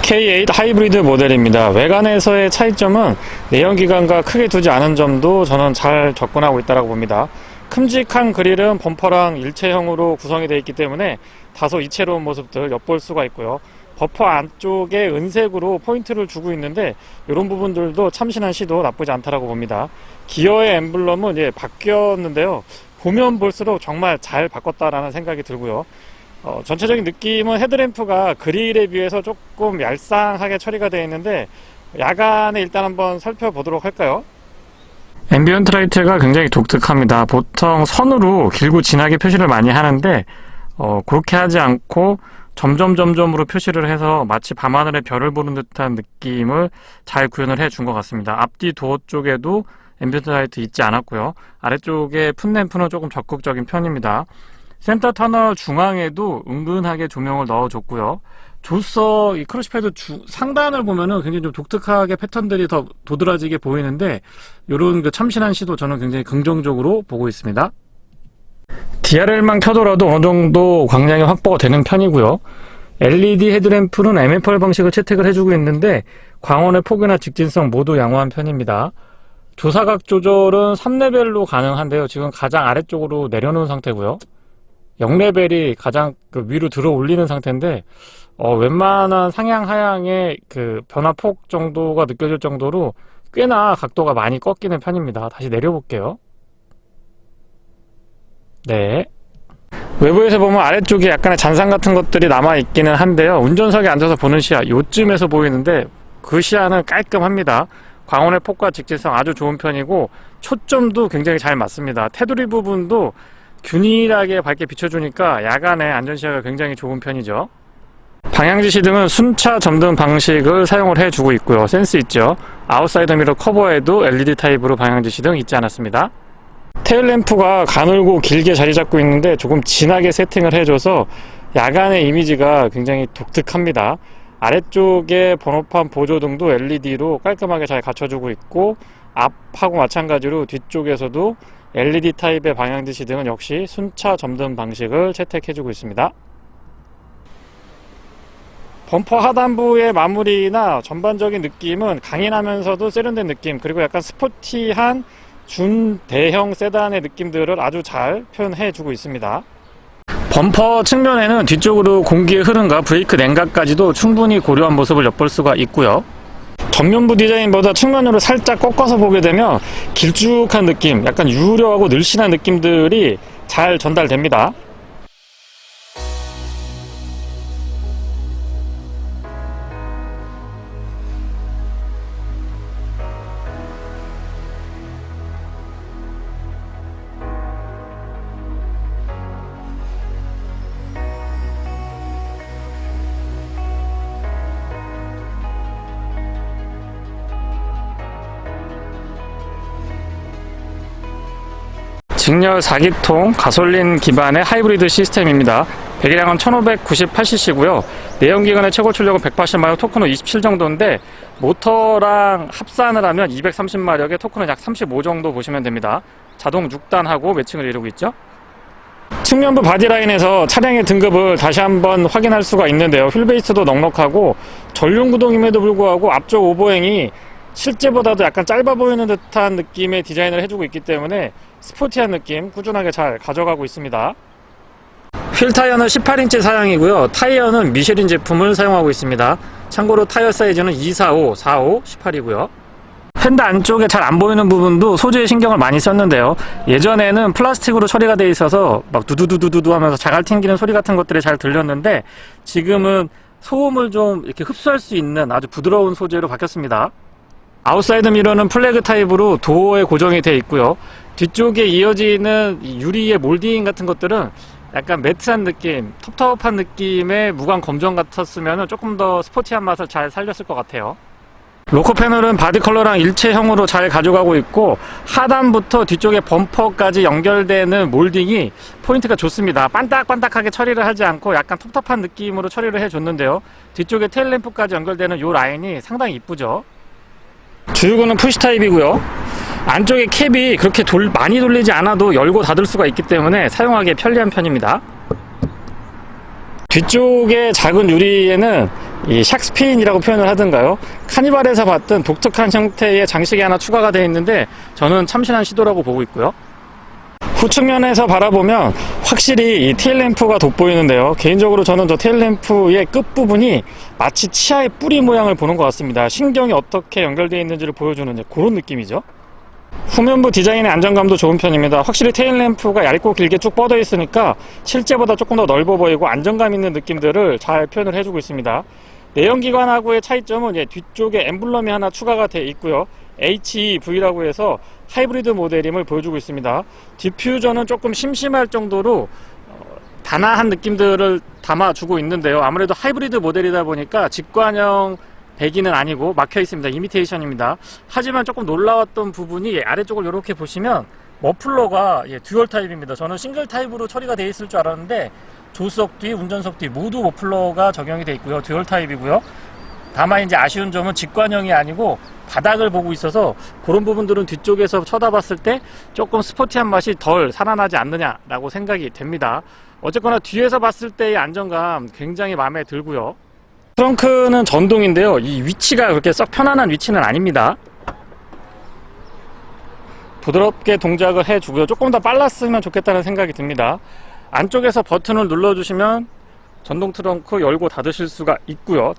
K8 하이브리드 모델입니다. 외관에서의 차이점은 내연기관과 크게 두지 않은 점도 저는 잘 접근하고 있다고 봅니다. 큼직한 그릴은 범퍼랑 일체형으로 구성이 되어 있기 때문에 다소 이채로운 모습들 엿볼 수가 있고요. 범퍼 안쪽에 은색으로 포인트를 주고 있는데 이런 부분들도 참신한 시도 나쁘지 않다고 봅니다. 기어의 엠블럼은 바뀌었는데요. 보면 볼수록 정말 잘 바꿨다라는 생각이 들고요. 전체적인 느낌은 헤드램프가 그릴에 비해서 조금 얄쌍하게 처리가 되어 있는데 야간에 일단 한번 살펴보도록 할까요? 앰비언트 라이트가 굉장히 독특합니다. 보통 선으로 길고 진하게 표시를 많이 하는데 그렇게 하지 않고 점점으로 표시를 해서 마치 밤하늘의 별을 보는 듯한 느낌을 잘 구현을 해준 것 같습니다. 앞뒤 도어 쪽에도 앰비언트 라이트 있지 않았고요. 아래쪽에 풋램프는 조금 적극적인 편입니다. 센터 터널 중앙에도 은근하게 조명을 넣어줬고요. 조서 이 크러쉬패드 상단을 보면은 굉장히 좀 독특하게 패턴들이 더 도드라지게 보이는데 이런 그 참신한 시도 저는 굉장히 긍정적으로 보고 있습니다. DRL만 켜더라도 어느 정도 광량이 확보가 되는 편이고요. LED 헤드램프는 MFR 방식을 채택을 해주고 있는데 광원의 폭이나 직진성 모두 양호한 편입니다. 조사각 조절은 3레벨로 가능한데요. 지금 가장 아래쪽으로 내려놓은 상태고요. 0레벨이 가장 위로 들어 올리는 상태인데 웬만한 상향 하향의 그 변화폭 정도가 느껴질 정도로 꽤나 각도가 많이 꺾이는 편입니다. 다시 내려볼게요. 네. 외부에서 보면 아래쪽에 약간의 잔상 같은 것들이 남아있기는 한데요. 운전석에 앉아서 보는 시야 요쯤에서 보이는데 그 시야는 깔끔합니다. 광원의 폭과 직진성 아주 좋은 편이고 초점도 굉장히 잘 맞습니다. 테두리 부분도 균일하게 밝게 비춰주니까 야간에 안전시야가 굉장히 좋은 편이죠. 방향지시등은 순차 점등 방식을 사용을 해주고 있고요. 센스 있죠. 아웃사이더 미러 커버에도 LED 타입으로 방향지시등 있지 않았습니다. 테일램프가 가늘고 길게 자리 잡고 있는데 조금 진하게 세팅을 해줘서 야간의 이미지가 굉장히 독특합니다. 아래쪽에 번호판 보조등도 LED로 깔끔하게 잘 갖춰주고 있고 앞하고 마찬가지로 뒤쪽에서도 LED 타입의 방향지시등은 역시 순차 점등 방식을 채택해주고 있습니다. 범퍼 하단부의 마무리나 전반적인 느낌은 강인하면서도 세련된 느낌, 그리고 약간 스포티한 준대형 세단의 느낌들을 아주 잘 표현해주고 있습니다. 범퍼 측면에는 뒤쪽으로 공기의 흐름과 브레이크 냉각까지도 충분히 고려한 모습을 엿볼 수가 있고요. 전면부 디자인보다 측면으로 살짝 꺾어서 보게 되면 길쭉한 느낌, 약간 유려하고 늘씬한 느낌들이 잘 전달됩니다. 직렬 4기통 가솔린 기반의 하이브리드 시스템입니다. 배기량은 1598cc고요. 내연기관의 최고 출력은 180마력, 토크는 27 정도인데 모터랑 합산을 하면 230마력에 토크는 약 35 정도 보시면 됩니다. 자동 6단하고 매칭을 이루고 있죠. 측면부 바디라인에서 차량의 등급을 다시 한번 확인할 수가 있는데요. 휠베이스도 넉넉하고 전륜 구동임에도 불구하고 앞쪽 오버행이 실제보다도 약간 짧아 보이는 듯한 느낌의 디자인을 해주고 있기 때문에 스포티한 느낌 꾸준하게 잘 가져가고 있습니다. 휠 타이어는 18인치 사양이고요. 타이어는 미쉐린 제품을 사용하고 있습니다. 참고로 타이어 사이즈는 245, 45, 18이고요. 휀다 안쪽에 잘 안 보이는 부분도 소재에 신경을 많이 썼는데요. 예전에는 플라스틱으로 처리가 되어 있어서 막 두두두두두 하면서 자갈 튕기는 소리 같은 것들이 잘 들렸는데 지금은 소음을 좀 이렇게 흡수할 수 있는 아주 부드러운 소재로 바뀌었습니다. 아웃사이드 미러는 플래그 타입으로 도어에 고정이 되어 있고요. 뒤쪽에 이어지는 유리의 몰딩 같은 것들은 약간 매트한 느낌, 텁텁한 느낌의 무광 검정 같았으면 조금 더 스포티한 맛을 잘 살렸을 것 같아요. 로커 패널은 바디 컬러랑 일체형으로 잘 가져가고 있고 하단부터 뒤쪽에 범퍼까지 연결되는 몰딩이 포인트가 좋습니다. 반딱반딱하게 처리를 하지 않고 약간 텁텁한 느낌으로 처리를 해줬는데요. 뒤쪽에 테일램프까지 연결되는 이 라인이 상당히 이쁘죠. 주유구는 푸시 타입이고요. 안쪽에 캡이 그렇게 많이 돌리지 않아도 열고 닫을 수가 있기 때문에 사용하기에 편리한 편입니다. 뒤쪽에 작은 유리에는 이 샥스핀이라고 표현을 하던가요? 카니발에서 봤던 독특한 형태의 장식이 하나 추가가 되어 있는데 저는 참신한 시도라고 보고 있고요. 후측면에서 바라보면 확실히 이 테일램프가 돋보이는데요. 개인적으로 저는 저 테일램프의 끝부분이 마치 치아의 뿌리 모양을 보는 것 같습니다. 신경이 어떻게 연결되어 있는지를 보여주는 그런 느낌이죠. 후면부 디자인의 안정감도 좋은 편입니다. 확실히 테일램프가 얇고 길게 쭉 뻗어 있으니까 실제보다 조금 더 넓어 보이고 안정감 있는 느낌들을 잘 표현을 해주고 있습니다. 내연기관하고의 차이점은 뒤쪽에 엠블럼이 하나 추가가 되어 있고요. HEV라고 해서 하이브리드 모델임을 보여주고 있습니다. 디퓨저는 조금 심심할 정도로 단아한 느낌들을 담아주고 있는데요. 아무래도 하이브리드 모델이다 보니까 직관형 배기는 아니고 막혀 있습니다. 이미테이션입니다. 하지만 조금 놀라웠던 부분이 아래쪽을 이렇게 보시면 머플러가 듀얼 타입입니다. 저는 싱글 타입으로 처리가 되어 있을 줄 알았는데 조수석 뒤, 운전석 뒤 모두 머플러가 적용이 되어 있고요. 듀얼 타입이고요. 다만 이제 아쉬운 점은 직관형이 아니고 바닥을 보고 있어서 그런 부분들은 뒤쪽에서 쳐다봤을 때 조금 스포티한 맛이 덜 살아나지 않느냐라고 생각이 됩니다. 어쨌거나 뒤에서 봤을 때의 안정감 굉장히 마음에 들고요. 트렁크는 전동인데요. 이 위치가 그렇게 썩 편안한 위치는 아닙니다. 부드럽게 동작을 해주고요. 조금 더 빨랐으면 좋겠다는 생각이 듭니다. 안쪽에서 버튼을 눌러주시면 전동 트렁크 열고 닫으실 수가 있고요.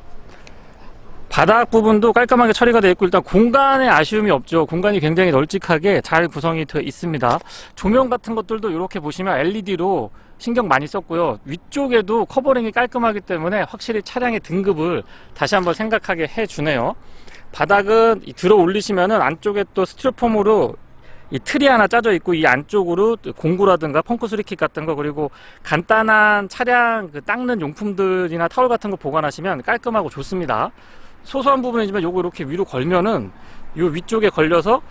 바닥 부분도 깔끔하게 처리가 되어 있고 일단 공간에 아쉬움이 없죠. 공간이 굉장히 널찍하게 잘 구성이 되어 있습니다. 조명 같은 것들도 이렇게 보시면 LED로 신경 많이 썼고요. 위쪽에도 커버링이 깔끔하기 때문에 확실히 차량의 등급을 다시 한번 생각하게 해주네요. 바닥은 들어 올리시면은 안쪽에 또 스티로폼으로 이 틀이 하나 짜져 있고 이 안쪽으로 공구라든가 펑크 수리킷 같은 거 그리고 간단한 차량 닦는 용품들이나 타월 같은 거 보관하시면 깔끔하고 좋습니다. 소소한 부분이지만 요거 이렇게 위로 걸면은 요 위쪽에 걸려서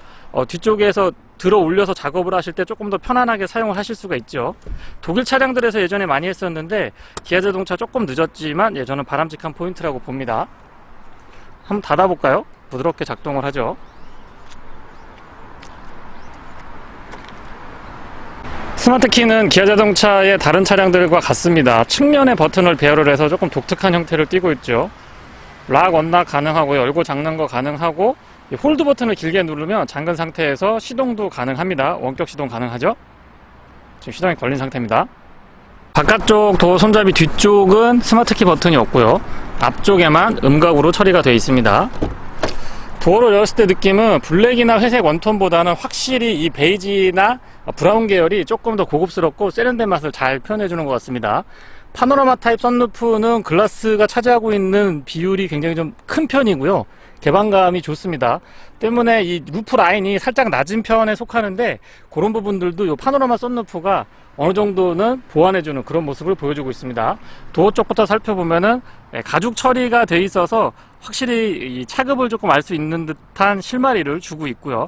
뒤쪽에서 들어 올려서 작업을 하실 때 조금 더 편안하게 사용을 하실 수가 있죠. 독일 차량들에서 예전에 많이 했었는데 기아자동차 조금 늦었지만 저는 바람직한 포인트라고 봅니다. 한번 닫아볼까요? 부드럽게 작동을 하죠. 스마트키는 기아자동차의 다른 차량들과 같습니다. 측면에 버튼을 배열을 해서 조금 독특한 형태를 띠고 있죠. 락 언락 가능하고요. 열고 잠는 거 가능하고 홀드 버튼을 길게 누르면 잠근 상태에서 시동도 가능합니다. 원격 시동 가능하죠. 지금 시동이 걸린 상태입니다. 바깥쪽 도어 손잡이 뒤쪽은 스마트키 버튼이 없고요. 앞쪽에만 음각으로 처리가 되어 있습니다. 도어를 열었을 때 느낌은 블랙이나 회색 원톤보다는 확실히 이 베이지나 브라운 계열이 조금 더 고급스럽고 세련된 맛을 잘 표현해주는 것 같습니다. 파노라마 타입 선루프는 글라스가 차지하고 있는 비율이 굉장히 좀 큰 편이고요. 개방감이 좋습니다. 때문에 이 루프 라인이 살짝 낮은 편에 속하는데 그런 부분들도 이 파노라마 선루프가 어느 정도는 보완해주는 그런 모습을 보여주고 있습니다. 도어 쪽부터 살펴보면은 가죽 처리가 돼 있어서 확실히 이 차급을 조금 알 수 있는 듯한 실마리를 주고 있고요.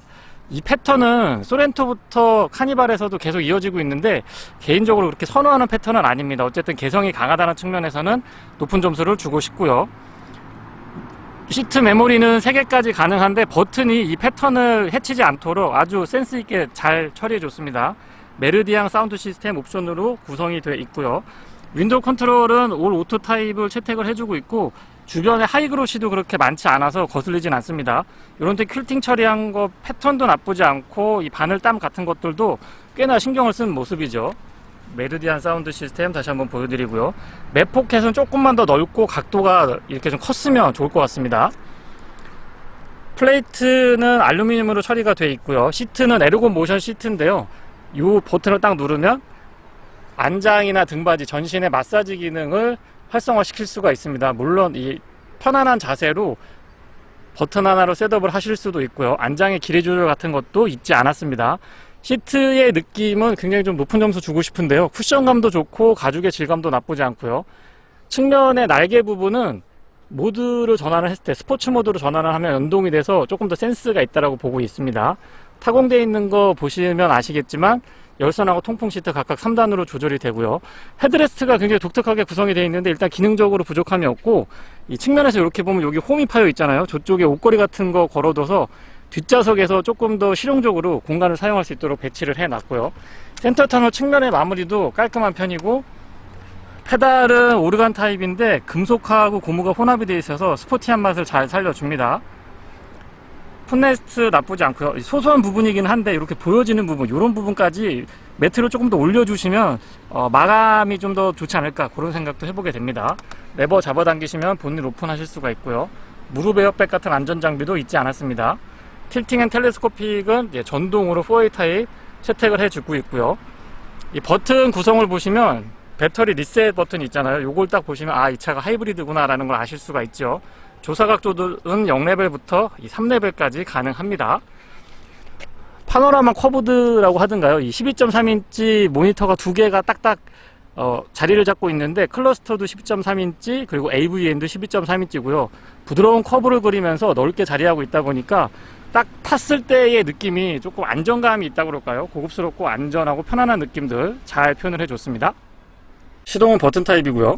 이 패턴은 소렌토부터 카니발에서도 계속 이어지고 있는데 개인적으로 그렇게 선호하는 패턴은 아닙니다. 어쨌든 개성이 강하다는 측면에서는 높은 점수를 주고 싶고요. 시트 메모리는 3개까지 가능한데 버튼이 이 패턴을 해치지 않도록 아주 센스 있게 잘 처리해 줬습니다. 메르디앙 사운드 시스템 옵션으로 구성이 되어 있고요. 윈도우 컨트롤은 올 오토 타입을 채택을 해주고 있고 주변에 하이그로시도 그렇게 많지 않아서 거슬리진 않습니다. 이런데 퀼팅 처리한 거 패턴도 나쁘지 않고 이 바늘땀 같은 것들도 꽤나 신경을 쓴 모습이죠. 메르디안 사운드 시스템 다시 한번 보여드리고요. 맵 포켓은 조금만 더 넓고 각도가 이렇게 좀 컸으면 좋을 것 같습니다. 플레이트는 알루미늄으로 처리가 되어 있고요. 시트는 에르곤 모션 시트인데요. 이 버튼을 딱 누르면 안장이나 등받이, 전신의 마사지 기능을 활성화시킬 수가 있습니다. 물론 이 편안한 자세로 버튼 하나로 셋업을 하실 수도 있고요. 안장의 길이 조절 같은 것도 잊지 않았습니다. 시트의 느낌은 굉장히 좀 높은 점수 주고 싶은데요. 쿠션감도 좋고 가죽의 질감도 나쁘지 않고요. 측면의 날개 부분은 모드를 전환을 했을 때 스포츠 모드로 전환을 하면 연동이 돼서 조금 더 센스가 있다고 보고 있습니다. 타공되어 있는 거 보시면 아시겠지만 열선하고 통풍 시트 각각 3단으로 조절이 되고요. 헤드레스트가 굉장히 독특하게 구성이 되어 있는데 일단 기능적으로 부족함이 없고 이 측면에서 이렇게 보면 여기 홈이 파여 있잖아요. 저쪽에 옷걸이 같은 거 걸어둬서 뒷좌석에서 조금 더 실용적으로 공간을 사용할 수 있도록 배치를 해놨고요. 센터 터널 측면의 마무리도 깔끔한 편이고 페달은 오르간 타입인데 금속하고 고무가 혼합이 되어 있어서 스포티한 맛을 잘 살려줍니다. 풋레스트 나쁘지 않고요. 소소한 부분이긴 한데 이렇게 보여지는 부분, 이런 부분까지 매트를 조금 더 올려주시면 마감이 좀 더 좋지 않을까, 그런 생각도 해보게 됩니다. 레버 잡아당기시면 본닛 오픈하실 수가 있고요. 무릎 에어백 같은 안전장비도 있지 않았습니다. 틸팅 앤 텔레스코픽은 전동으로 4A 타입 채택을 해주고 있고요. 이 버튼 구성을 보시면 배터리 리셋 버튼이 있잖아요. 요걸 딱 보시면 아, 이 차가 하이브리드구나 라는 걸 아실 수가 있죠. 조사각도는 0레벨부터 3레벨까지 가능합니다. 파노라마 커브드라고 하던가요, 이 12.3인치 모니터가 두 개가 딱딱 자리를 잡고 있는데, 클러스터도 12.3인치 그리고 AVM도 12.3인치고요 부드러운 커브를 그리면서 넓게 자리하고 있다 보니까 딱 탔을 때의 느낌이 조금 안정감이 있다고 그럴까요? 고급스럽고 안전하고 편안한 느낌들 잘 표현을 해줬습니다. 시동은 버튼 타입이고요.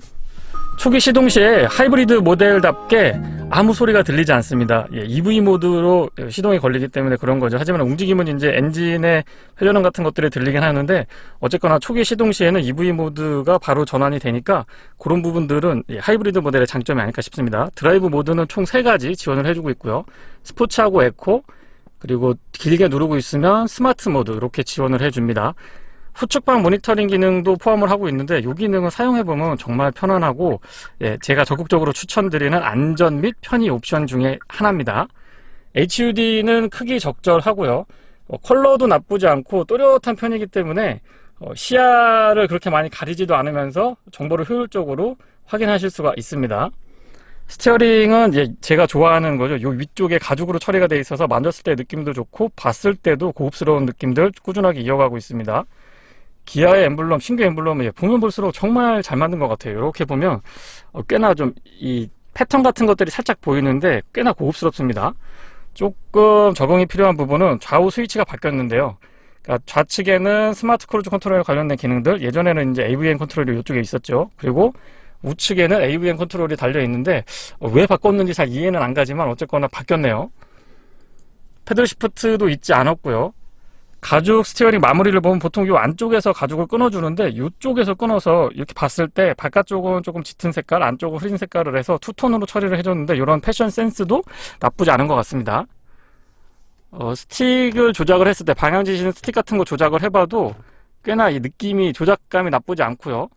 초기 시동 시에 하이브리드 모델답게 아무 소리가 들리지 않습니다. EV 모드로 시동이 걸리기 때문에 그런 거죠. 하지만 움직임은 이제 엔진의 회전음 같은 것들이 들리긴 하는데, 어쨌거나 초기 시동 시에는 EV 모드가 바로 전환이 되니까 그런 부분들은 하이브리드 모델의 장점이 아닐까 싶습니다. 드라이브 모드는 총 3가지 지원을 해주고 있고요. 스포츠하고 에코, 그리고 길게 누르고 있으면 스마트 모드, 이렇게 지원을 해줍니다. 후측방 모니터링 기능도 포함을 하고 있는데, 이 기능은 사용해보면 정말 편안하고 제가 적극적으로 추천드리는 안전 및 편의 옵션 중에 하나입니다. HUD는 크기 적절하고요. 컬러도 나쁘지 않고 또렷한 편이기 때문에 시야를 그렇게 많이 가리지도 않으면서 정보를 효율적으로 확인하실 수가 있습니다. 스티어링은 제가 좋아하는 거죠. 요 위쪽에 가죽으로 처리가 되어 있어서 만졌을 때 느낌도 좋고 봤을 때도 고급스러운 느낌들 꾸준하게 이어가고 있습니다. 기아의 엠블럼, 신규 엠블럼은 보면 볼수록 정말 잘 만든 것 같아요. 이렇게 보면 꽤나 좀 이 패턴 같은 것들이 살짝 보이는데 꽤나 고급스럽습니다. 조금 적응이 필요한 부분은 좌우 스위치가 바뀌었는데요. 그러니까 좌측에는 스마트 크루즈 컨트롤에 관련된 기능들, 예전에는 이제 AVM 컨트롤이 이쪽에 있었죠. 그리고 우측에는 AVM 컨트롤이 달려 있는데 왜 바꿨는지 잘 이해는 안 가지만 어쨌거나 바뀌었네요. 패들 시프트도 있지 않았고요. 가죽 스티어링 마무리를 보면 보통 이 안쪽에서 가죽을 끊어주는데, 이쪽에서 끊어서 이렇게 봤을 때 바깥쪽은 조금 짙은 색깔, 안쪽은 흐린 색깔을 해서 투톤으로 처리를 해줬는데, 이런 패션 센스도 나쁘지 않은 것 같습니다. 스틱을 조작을 했을 때 방향 지시는 스틱 같은 거 조작을 해봐도 꽤나 이 느낌이, 조작감이 나쁘지 않고요.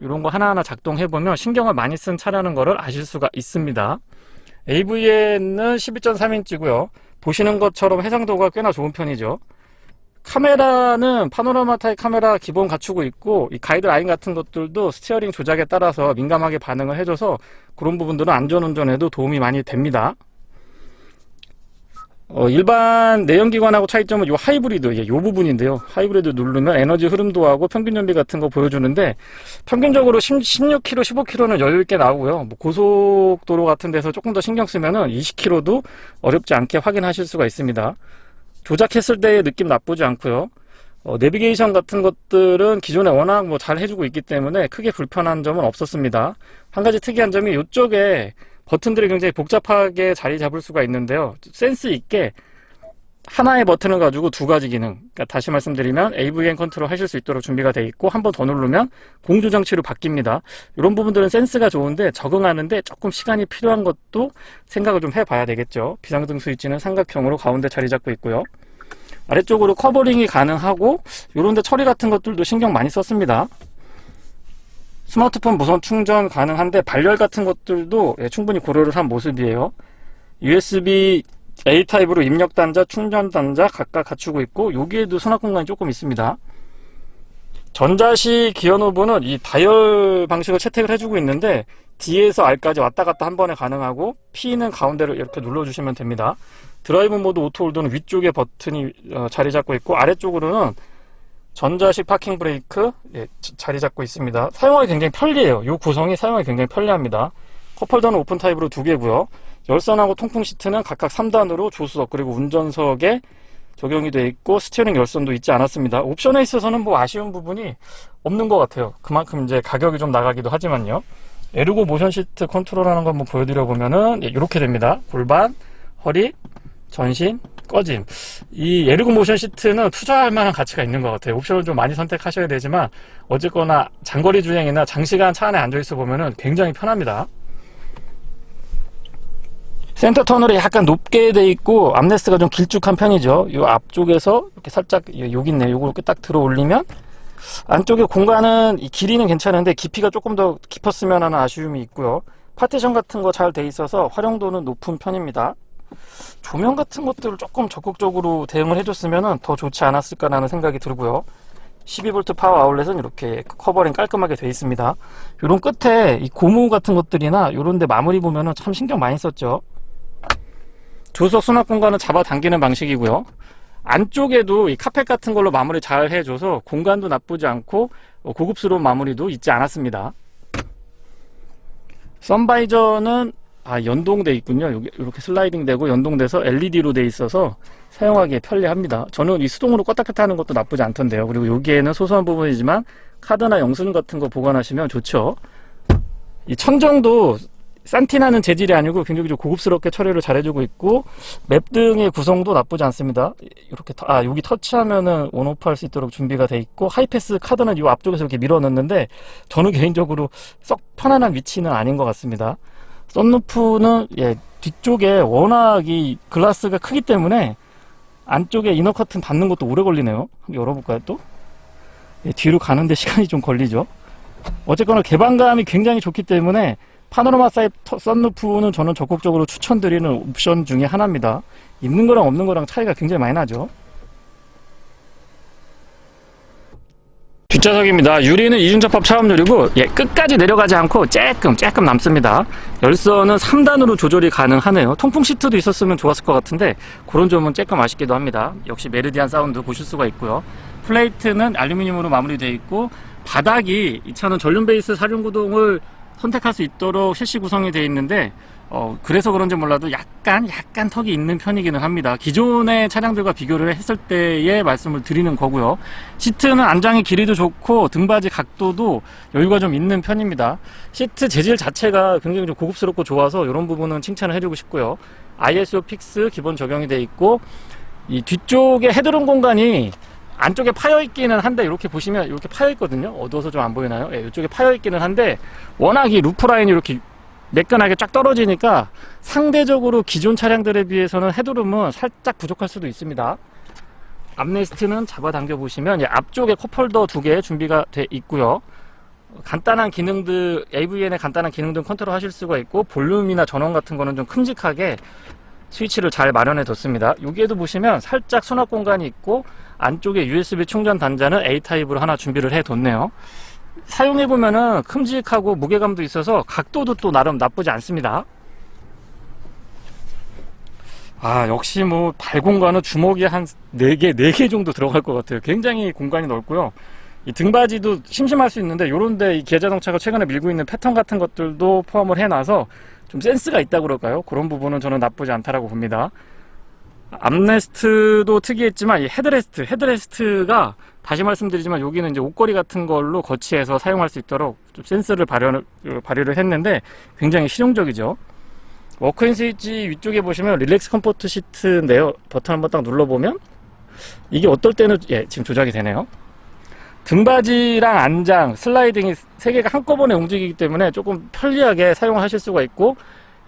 이런 거 하나하나 작동해보면 신경을 많이 쓴 차라는 거를 아실 수가 있습니다. AVN은 12.3인치고요 보시는 것처럼 해상도가 꽤나 좋은 편이죠. 카메라는 파노라마 타입 카메라 기본 갖추고 있고, 이 가이드 라인 같은 것들도 스티어링 조작에 따라서 민감하게 반응을 해줘서 그런 부분들은 안전운전에도 도움이 많이 됩니다. 일반 내연기관하고 차이점은 이 하이브리드, 이 부분인데요. 하이브리드 누르면 에너지 흐름도하고 평균 연비 같은 거 보여주는데, 평균적으로 16km, 15km는 여유있게 나오고요. 고속도로 같은 데서 조금 더 신경 쓰면은 20km도 어렵지 않게 확인하실 수가 있습니다. 조작했을 때의 느낌 나쁘지 않고요. 내비게이션 같은 것들은 기존에 워낙 잘 해주고 있기 때문에 크게 불편한 점은 없었습니다. 한 가지 특이한 점이 이쪽에 버튼들이 굉장히 복잡하게 자리 잡을 수가 있는데요. 센스 있게 하나의 버튼을 가지고 2가지 기능, 그러니까 다시 말씀드리면 AVM 컨트롤 하실 수 있도록 준비가 되어 있고, 한 번 더 누르면 공조장치로 바뀝니다. 이런 부분들은 센스가 좋은데 적응하는데 조금 시간이 필요한 것도 생각을 좀 해봐야 되겠죠. 비상등 스위치는 삼각형으로 가운데 자리 잡고 있고요. 아래쪽으로 커버링이 가능하고, 이런 데 처리 같은 것들도 신경 많이 썼습니다. 스마트폰 무선 충전 가능한데 발열 같은 것들도 충분히 고려를 한 모습이에요. USB A 타입으로 입력 단자, 충전 단자 각각 갖추고 있고, 여기에도 수납 공간이 조금 있습니다. 전자식 기어 노브는 이 다이얼 방식을 채택을 해주고 있는데, D에서 R까지 왔다 갔다 한 번에 가능하고, P는 가운데로 이렇게 눌러주시면 됩니다. 드라이브 모드 오토 홀더는 위쪽에 버튼이 자리 잡고 있고, 아래쪽으로는 전자식 파킹 브레이크 자리 잡고 있습니다. 사용하기 굉장히 편리해요. 이 구성이 사용하기 굉장히 편리합니다. 컵홀더는 오픈 타입으로 2개고요. 열선하고 통풍 시트는 각각 3단으로 조수석 그리고 운전석에 적용이 되어 있고, 스티어링 열선도 있지 않았습니다. 옵션에 있어서는 아쉬운 부분이 없는 것 같아요. 그만큼 이제 가격이 좀 나가기도 하지만요. 에르고 모션 시트 컨트롤하는 거 한번 보여드려 보면은 이렇게 됩니다. 골반, 허리, 전신, 꺼짐. 이 에르고 모션 시트는 투자할 만한 가치가 있는 것 같아요. 옵션을 좀 많이 선택하셔야 되지만 어쨌거나 장거리 주행이나 장시간 차 안에 앉아있어 보면은 굉장히 편합니다. 센터 터널이 약간 높게 돼 있고 암레스트가 좀 길쭉한 편이죠. 이 앞쪽에서 이렇게 살짝 여기 있네. 요거 이렇게 딱 들어 올리면 안쪽에 공간은 이 길이는 괜찮은데 깊이가 조금 더 깊었으면 하는 아쉬움이 있고요. 파티션 같은 거 잘 돼 있어서 활용도는 높은 편입니다. 조명 같은 것들을 조금 적극적으로 대응을 해줬으면 더 좋지 않았을까라는 생각이 들고요. 12V 파워 아울렛은 이렇게 커버링 깔끔하게 돼 있습니다. 요런 끝에 이 고무 같은 것들이나 요런 데 마무리 보면은 참 신경 많이 썼죠. 조석 수납 공간은 잡아당기는 방식이고요. 안쪽에도 이 카펫 같은 걸로 마무리 잘 해줘서 공간도 나쁘지 않고 고급스러운 마무리도 있지 않았습니다. 선바이저는 연동돼 있군요. 여기 이렇게 슬라이딩 되고 연동돼서 LED로 돼 있어서 사용하기에 편리합니다. 저는 이 수동으로 껐다 켰다 하는 것도 나쁘지 않던데요. 그리고 여기에는 소소한 부분이지만 카드나 영수증 같은 거 보관하시면 좋죠. 이 천정도 산티나는 재질이 아니고 굉장히 좀 고급스럽게 처리를 잘 해주고 있고 맵 등의 구성도 나쁘지 않습니다. 이렇게 여기 터치하면은 온오프 할 수 있도록 준비가 돼 있고 하이패스 카드는 이 앞쪽에서 이렇게 밀어 넣는데 저는 개인적으로 썩 편안한 위치는 아닌 것 같습니다. 썬루프는 뒤쪽에 워낙 이 글라스가 크기 때문에 안쪽에 이너 커튼 닫는 것도 오래 걸리네요. 한번 열어볼까요 또? 뒤로 가는데 시간이 좀 걸리죠. 어쨌거나 개방감이 굉장히 좋기 때문에 파노라마 사이드 썬루프는 저는 적극적으로 추천드리는 옵션 중에 하나입니다. 있는 거랑 없는 거랑 차이가 굉장히 많이 나죠. 뒷좌석입니다. 유리는 이중접합 차음유리고 끝까지 내려가지 않고 조금 남습니다. 열선은 3단으로 조절이 가능하네요. 통풍 시트도 있었으면 좋았을 것 같은데 그런 점은 조금 아쉽기도 합니다. 역시 메르디안 사운드 보실 수가 있고요. 플레이트는 알루미늄으로 마무리되어 있고 바닥이 이 차는 전륜 베이스 사륜 구동을 선택할 수 있도록 셰시 구성이 되어 있는데 그래서 그런지 몰라도 약간 턱이 있는 편이기는 합니다. 기존의 차량들과 비교를 했을 때의 말씀을 드리는 거고요. 시트는 안장의 길이도 좋고 등받이 각도도 여유가 좀 있는 편입니다. 시트 재질 자체가 굉장히 좀 고급스럽고 좋아서 이런 부분은 칭찬을 해주고 싶고요. ISO 픽스 기본 적용이 되어 있고 이 뒤쪽에 헤드룸 공간이 안쪽에 파여 있기는 한데 이렇게 보시면 이렇게 파여 있거든요. 어두워서 좀 안 보이나요? 이쪽에 파여 있기는 한데 워낙 이 루프 라인이 이렇게 매끈하게 쫙 떨어지니까 상대적으로 기존 차량들에 비해서는 헤드룸은 살짝 부족할 수도 있습니다. 암레스트는 잡아당겨 보시면 앞쪽에 컵홀더 2개 준비가 돼 있고요. 간단한 기능들, AVN의 간단한 기능들 컨트롤 하실 수가 있고 볼륨이나 전원 같은 거는 좀 큼직하게 스위치를 잘 마련해 뒀습니다. 여기에도 보시면 살짝 수납 공간이 있고 안쪽에 USB 충전 단자는 A타입으로 하나 준비를 해 뒀네요. 사용해보면은 큼직하고 무게감도 있어서 각도도 또 나름 나쁘지 않습니다. 역시 뭐 발 공간은 주먹이 한 4개 정도 들어갈 것 같아요. 굉장히 공간이 넓고요. 이 등받이도 심심할 수 있는데 요런데 이 기아 자동차가 최근에 밀고 있는 패턴 같은 것들도 포함을 해놔서 좀 센스가 있다 그럴까요? 그런 부분은 저는 나쁘지 않다라고 봅니다. 암레스트도 특이했지만 이 헤드레스트가 다시 말씀드리지만 여기는 이제 옷걸이 같은 걸로 거치해서 사용할 수 있도록 좀 센스를 발휘를 했는데 굉장히 실용적이죠. 워크인 스위치 위쪽에 보시면 릴렉스 컴포트 시트인데요. 버튼 한번 딱 눌러보면 이게 어떨 때는 지금 조작이 되네요. 등받이랑 안장, 슬라이딩이 3개가 한꺼번에 움직이기 때문에 조금 편리하게 사용하실 수가 있고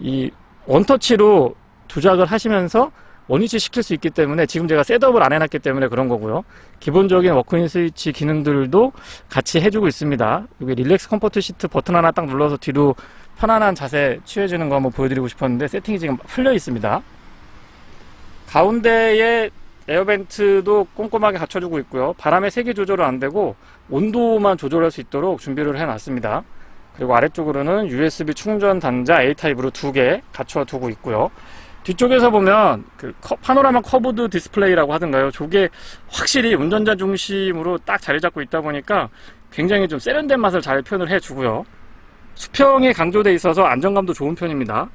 이 원터치로 조작을 하시면서 원위치 시킬 수 있기 때문에 지금 제가 셋업을 안 해놨기 때문에 그런 거고요. 기본적인 워크인 스위치 기능들도 같이 해주고 있습니다. 여기 릴렉스 컴포트 시트 버튼 하나 딱 눌러서 뒤로 편안한 자세 취해주는 거 한번 보여드리고 싶었는데 세팅이 지금 풀려 있습니다. 가운데에 에어벤트도 꼼꼼하게 갖춰주고 있고요. 바람의 세기 조절은 안 되고 온도만 조절할 수 있도록 준비를 해놨습니다. 그리고 아래쪽으로는 USB 충전 단자 A타입으로 2개 갖춰두고 있고요. 뒤쪽에서 보면 그 파노라마 커브드 디스플레이라고 하던가요. 저게 확실히 운전자 중심으로 딱 자리 잡고 있다 보니까 굉장히 좀 세련된 맛을 잘 표현을 해주고요. 수평이 강조되어 있어서 안정감도 좋은 편입니다.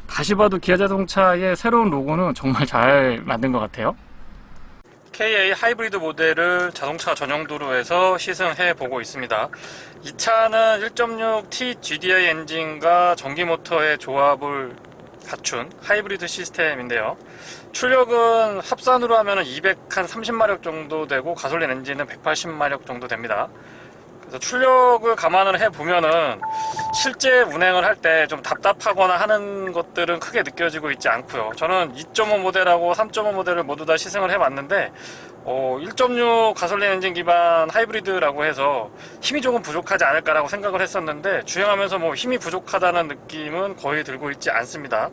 다시 봐도 기아 자동차의 새로운 로고는 정말 잘 만든 것 같아요. KA 하이브리드 모델을 자동차 전용 도로에서 시승해 보고 있습니다. 이 차는 1.6 T GDI 엔진과 전기 모터의 조합을 갖춘 하이브리드 시스템인데요. 출력은 합산으로 하면 230마력 정도 되고 가솔린 엔진은 180마력 정도 됩니다. 그래서 출력을 감안을 해보면은 실제 운행을 할 때 좀 답답하거나 하는 것들은 크게 느껴지고 있지 않고요. 저는 2.5 모델하고 3.5 모델을 모두 다 시승을 해봤는데 1.6 가솔린 엔진 기반 하이브리드라고 해서 힘이 조금 부족하지 않을까라고 생각을 했었는데 주행하면서 뭐 힘이 부족하다는 느낌은 거의 들고 있지 않습니다.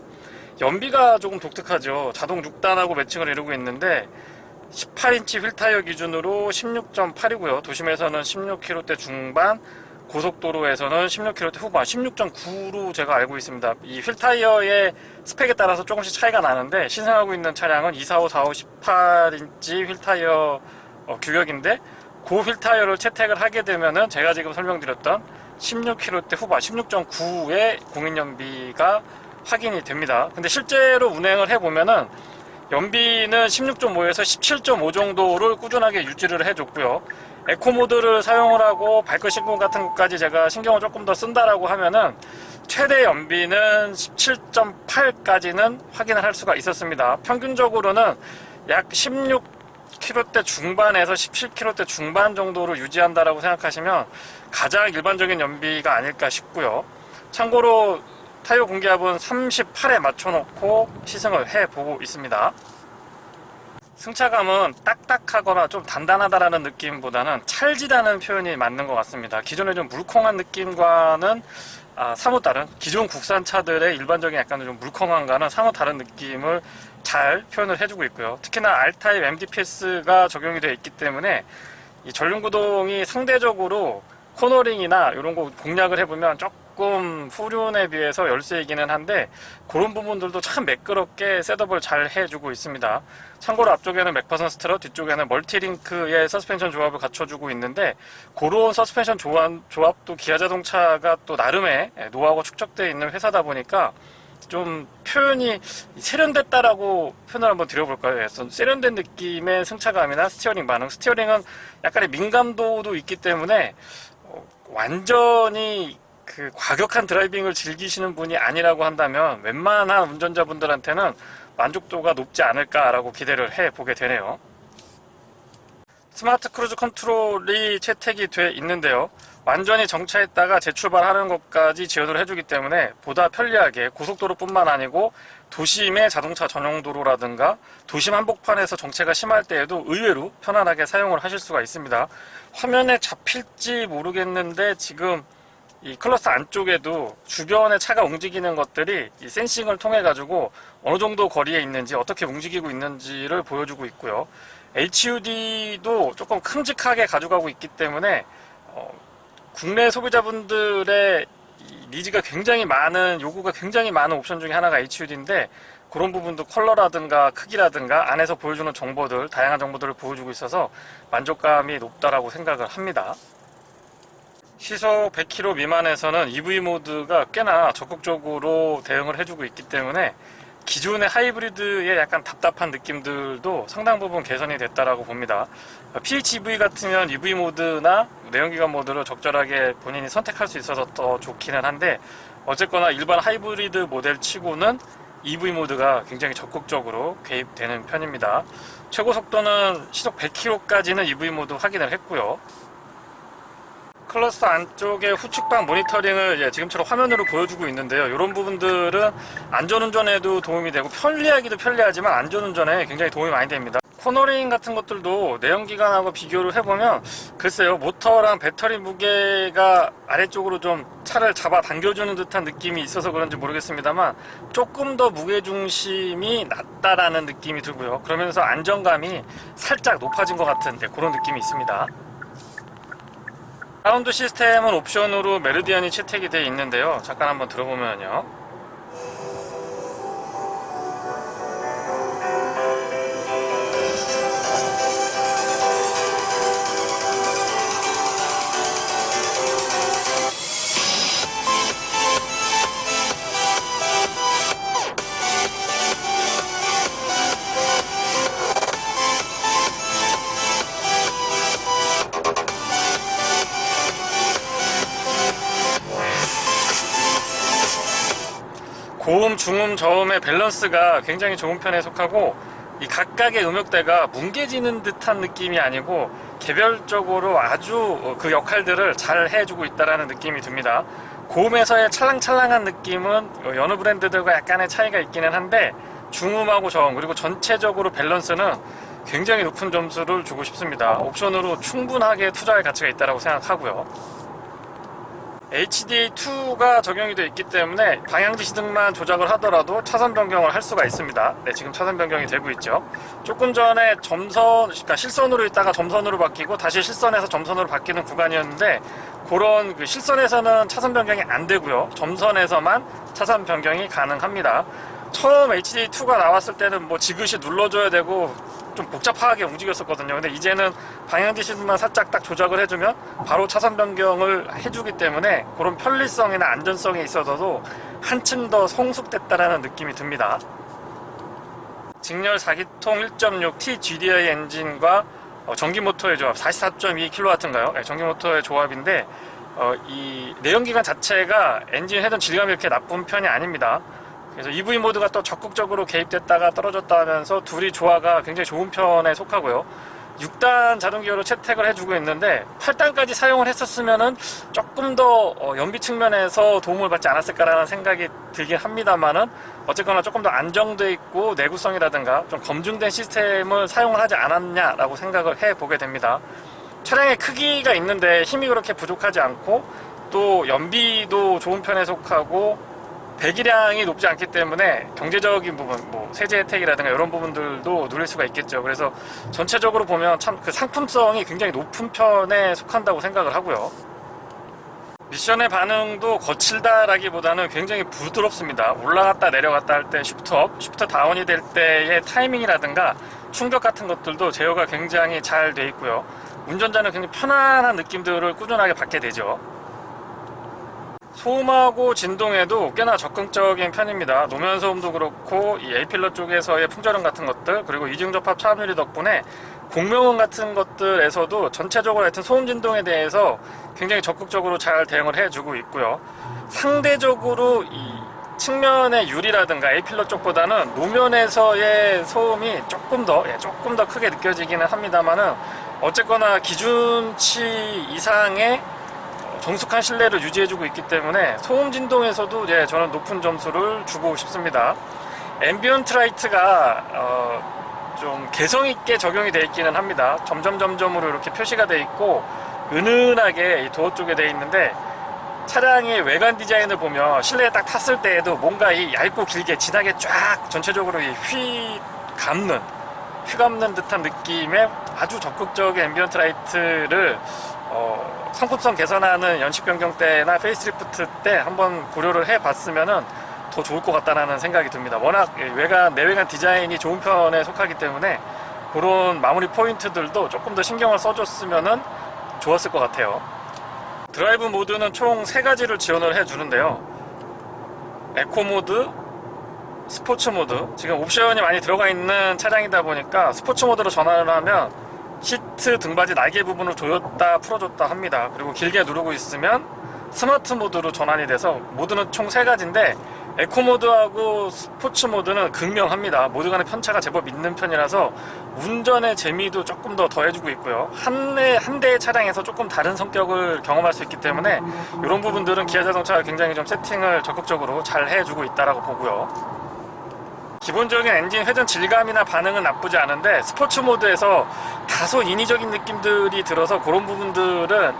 연비가 조금 독특하죠. 자동 6단하고 매칭을 이루고 있는데 18인치 휠 타이어 기준으로 16.8이고요. 도심에서는 16km대 중반, 고속도로에서는 16km대 후반, 16.9로 제가 알고 있습니다. 이 휠 타이어의 스펙에 따라서 조금씩 차이가 나는데 시승하고 있는 차량은 245, 45, 18인치 휠 타이어 규격인데 그 휠 타이어를 채택을 하게 되면은 제가 지금 설명드렸던 16km대 후반, 16.9의 공인연비가 확인이 됩니다. 근데 실제로 운행을 해보면은 연비는 16.5에서 17.5 정도를 꾸준하게 유지를 해줬고요. 에코 모드를 사용을 하고 발끝 신고 같은 것까지 제가 신경을 조금 더 쓴다라고 하면은 최대 연비는 17.8까지는 확인을 할 수가 있었습니다. 평균적으로는 약 16km대 중반에서 17km대 중반 정도로 유지한다라고 생각하시면 가장 일반적인 연비가 아닐까 싶고요. 참고로 타이어 공기압은 38에 맞춰놓고 시승을 해보고 있습니다. 승차감은 딱딱하거나 좀 단단하다라는 느낌보다는 찰지다는 표현이 맞는 것 같습니다. 기존의 좀 물컹한 느낌과는 사뭇 다른, 기존 국산 차들의 일반적인 약간 좀 물컹함과는 사뭇 다른 느낌을 잘 표현을 해주고 있고요. 특히나 R타입 MDPS가 적용이 되어 있기 때문에 이 전륜구동이 상대적으로 코너링이나 이런 거 공략을 해보면 조금 후륜에 비해서 열세이기는 한데 그런 부분들도 참 매끄럽게 셋업을 잘 해주고 있습니다. 참고로 앞쪽에는 맥퍼슨 스트럿, 뒤쪽에는 멀티링크의 서스펜션 조합을 갖춰주고 있는데 그런 서스펜션 조합도 기아자동차가 또 나름의 노하우가 축적되어 있는 회사다 보니까 좀 표현이 세련됐다라고 표현을 한번 드려볼까요? 세련된 느낌의 승차감이나 스티어링 반응, 스티어링은 약간의 민감도도 있기 때문에 완전히 그 과격한 드라이빙을 즐기시는 분이 아니라고 한다면 웬만한 운전자분들한테는 만족도가 높지 않을까라고 기대를 해보게 되네요. 스마트 크루즈 컨트롤이 채택이 돼 있는데요. 완전히 정차했다가 재출발하는 것까지 지원을 해주기 때문에 보다 편리하게 고속도로뿐만 아니고 도심의 자동차 전용 도로라든가 도심 한복판에서 정체가 심할 때에도 의외로 편안하게 사용을 하실 수가 있습니다. 화면에 잡힐지 모르겠는데 지금 이 클러스 안쪽에도 주변에 차가 움직이는 것들이 이 센싱을 통해 가지고 어느 정도 거리에 있는지 어떻게 움직이고 있는지를 보여주고 있고요. HUD도 조금 큼직하게 가져가고 있기 때문에 국내 소비자분들의 니즈가 굉장히 많은, 요구가 굉장히 많은 옵션 중에 하나가 HUD인데 그런 부분도 컬러라든가 크기라든가 안에서 보여주는 정보들, 다양한 정보들을 보여주고 있어서 만족감이 높다라고 생각을 합니다. 시속 100km 미만에서는 EV 모드가 꽤나 적극적으로 대응을 해주고 있기 때문에 기존의 하이브리드의 약간 답답한 느낌들도 상당 부분 개선이 됐다라고 봅니다. PHEV 같으면 EV 모드나 내연기관 모드를 적절하게 본인이 선택할 수 있어서 더 좋기는 한데 어쨌거나 일반 하이브리드 모델 치고는 EV 모드가 굉장히 적극적으로 개입되는 편입니다. 최고 속도는 시속 100km까지는 EV 모드 확인을 했고요. 클러스터 안쪽에 후측방 모니터링을 지금처럼 화면으로 보여주고 있는데요. 이런 부분들은 안전운전에도 도움이 되고 편리하기도 편리하지만 안전운전에 굉장히 도움이 많이 됩니다. 코너링 같은 것들도 내연기관하고 비교를 해보면 글쎄요, 모터랑 배터리 무게가 아래쪽으로 좀 차를 잡아 당겨주는 듯한 느낌이 있어서 그런지 모르겠습니다만 조금 더 무게중심이 낮다라는 느낌이 들고요. 그러면서 안정감이 살짝 높아진 것 같은 그런 느낌이 있습니다. 사운드 시스템은 옵션으로 메르디안이 채택이 되어 있는데요. 잠깐 한번 들어보면요. 고음, 중음, 저음의 밸런스가 굉장히 좋은 편에 속하고 이 각각의 음역대가 뭉개지는 듯한 느낌이 아니고 개별적으로 아주 그 역할들을 잘 해주고 있다는 느낌이 듭니다. 고음에서의 찰랑찰랑한 느낌은 여느 브랜드들과 약간의 차이가 있기는 한데 중음하고 저음 그리고 전체적으로 밸런스는 굉장히 높은 점수를 주고 싶습니다. 옵션으로 충분하게 투자할 가치가 있다고 생각하고요. HDA2가 적용이 되어 있기 때문에 방향지시등만 조작을 하더라도 차선 변경을 할 수가 있습니다. 네, 지금 차선 변경이 되고 있죠. 조금 전에 그러니까 실선으로 있다가 점선으로 바뀌고 다시 실선에서 점선으로 바뀌는 구간이었는데 그런 그 실선에서는 차선 변경이 안 되고요. 점선에서만 차선 변경이 가능합니다. 처음 HDA2가 나왔을 때는 뭐 지그시 눌러줘야 되고 좀 복잡하게 움직였었거든요. 근데 이제는 방향지시등만 살짝 딱 조작을 해주면 바로 차선 변경을 해주기 때문에 그런 편리성이나 안전성에 있어서도 한층 더 성숙됐다라는 느낌이 듭니다. 직렬 4기통 1.6T GDI 엔진과 전기 모터의 조합 44.2kW인가요? 전기 모터의 조합인데 이 내연기관 자체가 엔진 회전 질감이 이렇게 나쁜 편이 아닙니다. 그래서 EV 모드가 또 적극적으로 개입됐다가 떨어졌다 하면서 둘이 조화가 굉장히 좋은 편에 속하고요. 6단 자동기어로 채택을 해주고 있는데 8단까지 사용을 했었으면은 조금 더 연비 측면에서 도움을 받지 않았을까라는 생각이 들긴 합니다만은 어쨌거나 조금 더 안정돼 있고 내구성이라든가 좀 검증된 시스템을 사용을 하지 않았냐라고 생각을 해보게 됩니다. 차량의 크기가 있는데 힘이 그렇게 부족하지 않고 또 연비도 좋은 편에 속하고 배기량이 높지 않기 때문에 경제적인 부분, 뭐 세제 혜택이라든가 이런 부분들도 누릴 수가 있겠죠. 그래서 전체적으로 보면 참 그 상품성이 굉장히 높은 편에 속한다고 생각을 하고요. 미션의 반응도 거칠다라기보다는 굉장히 부드럽습니다. 올라갔다 내려갔다 할 때 슈프트업, 슈프트 다운이 될 때의 타이밍이라든가 충격 같은 것들도 제어가 굉장히 잘 돼 있고요. 운전자는 굉장히 편안한 느낌들을 꾸준하게 받게 되죠. 소음하고 진동에도 꽤나 적극적인 편입니다. 노면 소음도 그렇고 이 A필러 쪽에서의 풍절음 같은 것들 그리고 이중접합 차음유리 덕분에 공명음 같은 것들에서도 전체적으로 하여튼 소음 진동에 대해서 굉장히 적극적으로 잘 대응을 해주고 있고요. 상대적으로 이 측면의 유리라든가 A필러 쪽보다는 노면에서의 소음이 조금 더 크게 느껴지기는 합니다만은 어쨌거나 기준치 이상의 정숙한 실내를 유지해주고 있기 때문에 소음 진동에서도 저는 높은 점수를 주고 싶습니다. 앰비언트 라이트가 좀 개성있게 적용이 되어 있기는 합니다. 점점점점으로 이렇게 표시가 되어 있고 은은하게 도어 쪽에 되어 있는데 차량의 외관 디자인을 보면 실내에 딱 탔을 때에도 뭔가 이 얇고 길게 진하게 쫙 전체적으로 휘 감는 듯한 느낌의 아주 적극적인 앰비언트 라이트를 상품성 개선하는 연식 변경 때나 페이스리프트 때 한번 고려를 해봤으면은 더 좋을 것 같다는 생각이 듭니다. 워낙 내외관 디자인이 좋은 편에 속하기 때문에 그런 마무리 포인트들도 조금 더 신경을 써줬으면은 좋았을 것 같아요. 드라이브 모드는 총 3가지를 지원을 해주는데요. 에코 모드, 스포츠 모드, 지금 옵션이 많이 들어가 있는 차량이다 보니까 스포츠 모드로 전환을 하면 시트 등받이 날개 부분을 조였다 풀어줬다 합니다. 그리고 길게 누르고 있으면 스마트 모드로 전환이 돼서 모드는 총 3가지인데 에코 모드하고 스포츠 모드는 극명합니다. 모드 간의 편차가 제법 있는 편이라서 운전의 재미도 조금 더 더해주고 있고요. 한 대의 차량에서 조금 다른 성격을 경험할 수 있기 때문에 이런 부분들은 기아자동차가 굉장히 좀 세팅을 적극적으로 잘 해주고 있다라고 보고요. 기본적인 엔진 회전 질감이나 반응은 나쁘지 않은데 스포츠 모드에서 다소 인위적인 느낌들이 들어서 그런 부분들은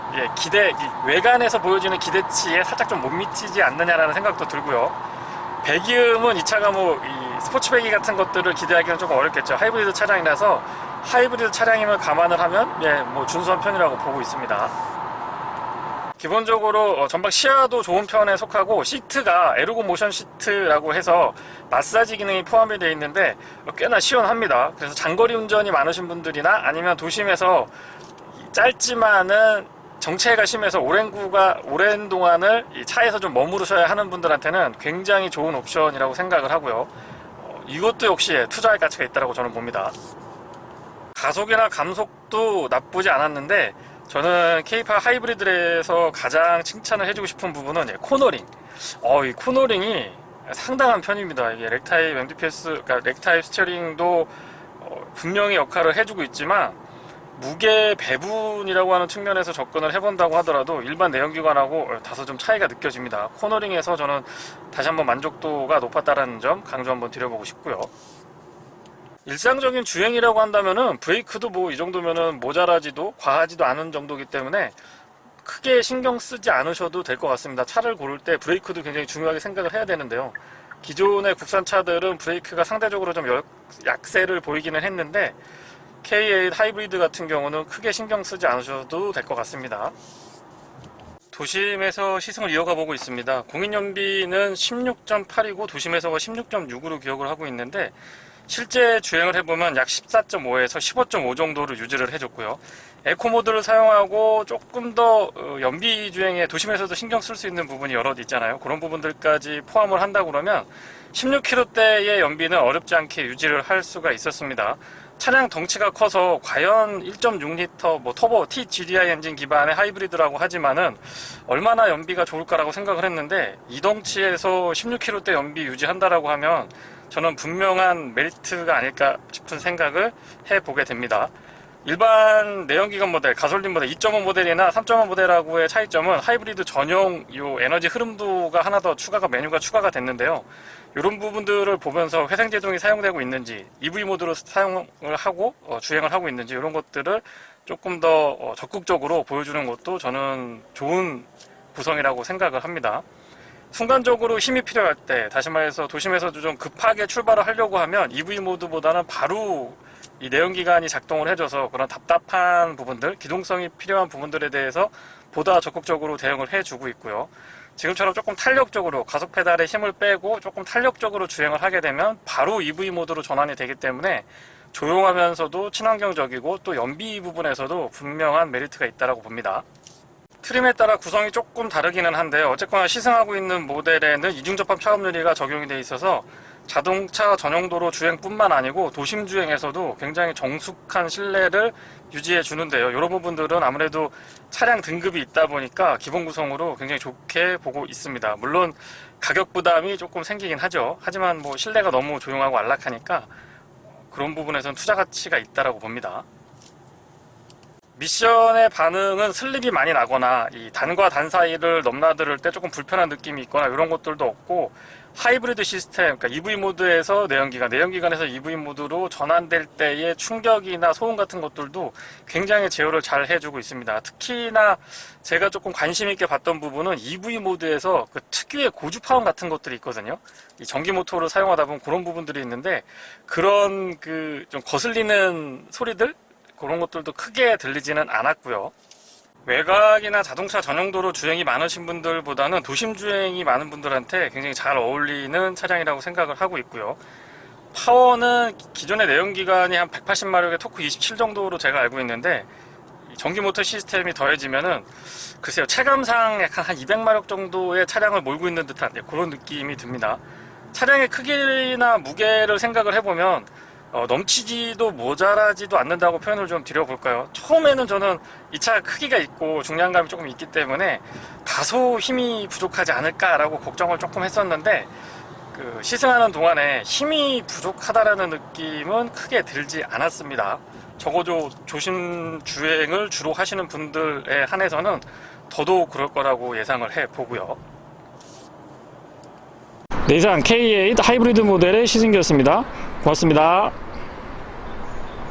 외관에서 보여지는 기대치에 살짝 좀 못 미치지 않느냐라는 생각도 들고요. 배기음은 이 차가 이 스포츠 배기 같은 것들을 기대하기는 조금 어렵겠죠. 하이브리드 차량이라서 하이브리드 차량임을 감안을 하면 준수한 편이라고 보고 있습니다. 기본적으로 전방 시야도 좋은 편에 속하고 시트가 에르고 모션 시트라고 해서 마사지 기능이 포함이 되어 있는데 꽤나 시원합니다. 그래서 장거리 운전이 많으신 분들이나 아니면 도심에서 짧지만은 정체가 심해서 오랜 동안을 이 차에서 좀 머무르셔야 하는 분들한테는 굉장히 좋은 옵션이라고 생각을 하고요. 이것도 역시 투자할 가치가 있다고 저는 봅니다. 가속이나 감속도 나쁘지 않았는데 저는 K8 하이브리드에서 가장 칭찬을 해주고 싶은 부분은 코너링. 이 코너링이 상당한 편입니다. 이게 렉타입 MDPS, 그러니까 렉타입 스티어링도 분명히 역할을 해주고 있지만 무게 배분이라고 하는 측면에서 접근을 해본다고 하더라도 일반 내연기관하고 다소 좀 차이가 느껴집니다. 코너링에서 저는 다시 한번 만족도가 높았다는 점 강조 한번 드려보고 싶고요. 일상적인 주행이라고 한다면은 브레이크도 뭐 이 정도면은 모자라지도 과하지도 않은 정도이기 때문에 크게 신경 쓰지 않으셔도 될 것 같습니다. 차를 고를 때 브레이크도 굉장히 중요하게 생각을 해야 되는데요. 기존의 국산차들은 브레이크가 상대적으로 좀 약세를 보이기는 했는데 K8 하이브리드 같은 경우는 크게 신경 쓰지 않으셔도 될 것 같습니다. 도심에서 시승을 이어가 보고 있습니다. 공인연비는 16.8이고 도심에서가 16.6으로 기억을 하고 있는데 실제 주행을 해보면 약 14.5에서 15.5 정도를 유지를 해줬고요. 에코 모드를 사용하고 조금 더 연비 주행에 도심에서도 신경 쓸 수 있는 부분이 여럿 있잖아요. 그런 부분들까지 포함을 한다고 그러면 16km대의 연비는 어렵지 않게 유지를 할 수가 있었습니다. 차량 덩치가 커서 과연 1.6L 뭐 터보 TGDI 엔진 기반의 하이브리드라고 하지만은 얼마나 연비가 좋을까라고 생각을 했는데 이 덩치에서 16km대 연비 유지한다라고 하면 저는 분명한 메리트가 아닐까 싶은 생각을 해보게 됩니다. 일반 내연기관 모델, 가솔린 모델 2.5 모델이나 3.5 모델하고의 차이점은 하이브리드 전용 요 에너지 흐름도가 하나 더 메뉴가 추가가 됐는데요. 이런 부분들을 보면서 회생제동이 사용되고 있는지, EV 모드로 사용을 하고 주행을 하고 있는지 이런 것들을 조금 더 적극적으로 보여주는 것도 저는 좋은 구성이라고 생각을 합니다. 순간적으로 힘이 필요할 때, 다시 말해서 도심에서도 좀 급하게 출발을 하려고 하면 EV 모드보다는 바로 이 내연기관이 작동을 해줘서 그런 답답한 부분들, 기동성이 필요한 부분들에 대해서 보다 적극적으로 대응을 해주고 있고요. 지금처럼 조금 탄력적으로 가속 페달에 힘을 빼고 조금 탄력적으로 주행을 하게 되면 바로 EV 모드로 전환이 되기 때문에 조용하면서도 친환경적이고 또 연비 부분에서도 분명한 메리트가 있다고 봅니다. 트림에 따라 구성이 조금 다르기는 한데 어쨌거나 시승하고 있는 모델에는 이중접합 차음 유리가 적용이 되어 있어서 자동차 전용도로 주행뿐만 아니고 도심 주행에서도 굉장히 정숙한 실내를 유지해 주는데요. 이런 부분들은 아무래도 차량 등급이 있다 보니까 기본 구성으로 굉장히 좋게 보고 있습니다. 물론 가격 부담이 조금 생기긴 하죠. 하지만 뭐 실내가 너무 조용하고 안락하니까 그런 부분에서는 투자 가치가 있다고 봅니다. 미션의 반응은 슬립이 많이 나거나 이 단과 단 사이를 넘나들 때 조금 불편한 느낌이 있거나 이런 것들도 없고, 하이브리드 시스템, 그러니까 EV 모드에서 내연기관에서 EV 모드로 전환될 때의 충격이나 소음 같은 것들도 굉장히 제어를 잘 해주고 있습니다. 특히나 제가 조금 관심 있게 봤던 부분은 EV 모드에서 그 특유의 고주파음 같은 것들이 있거든요. 이 전기 모터를 사용하다 보면 그런 부분들이 있는데 그런 그 좀 거슬리는 소리들, 그런 것들도 크게 들리지는 않았고요. 외곽이나 자동차 전용도로 주행이 많으신 분들보다는 도심 주행이 많은 분들한테 굉장히 잘 어울리는 차량이라고 생각을 하고 있고요. 파워는 기존의 내연기관이 한 180마력에 토크 27 정도로 제가 알고 있는데 전기 모터 시스템이 더해지면은 글쎄요, 체감상 약간 한 200마력 정도의 차량을 몰고 있는 듯한 그런 느낌이 듭니다. 차량의 크기나 무게를 생각을 해보면 넘치지도 모자라지도 않는다고 표현을 좀 드려볼까요? 처음에는 저는 이 차 크기가 있고 중량감이 조금 있기 때문에 다소 힘이 부족하지 않을까라고 걱정을 조금 했었는데 그 시승하는 동안에 힘이 부족하다라는 느낌은 크게 들지 않았습니다. 적어도 조심 주행을 주로 하시는 분들에 한해서는 더더욱 그럴 거라고 예상을 해보고요. 네, 이상 K8 하이브리드 모델의 시승기였습니다. 고맙습니다.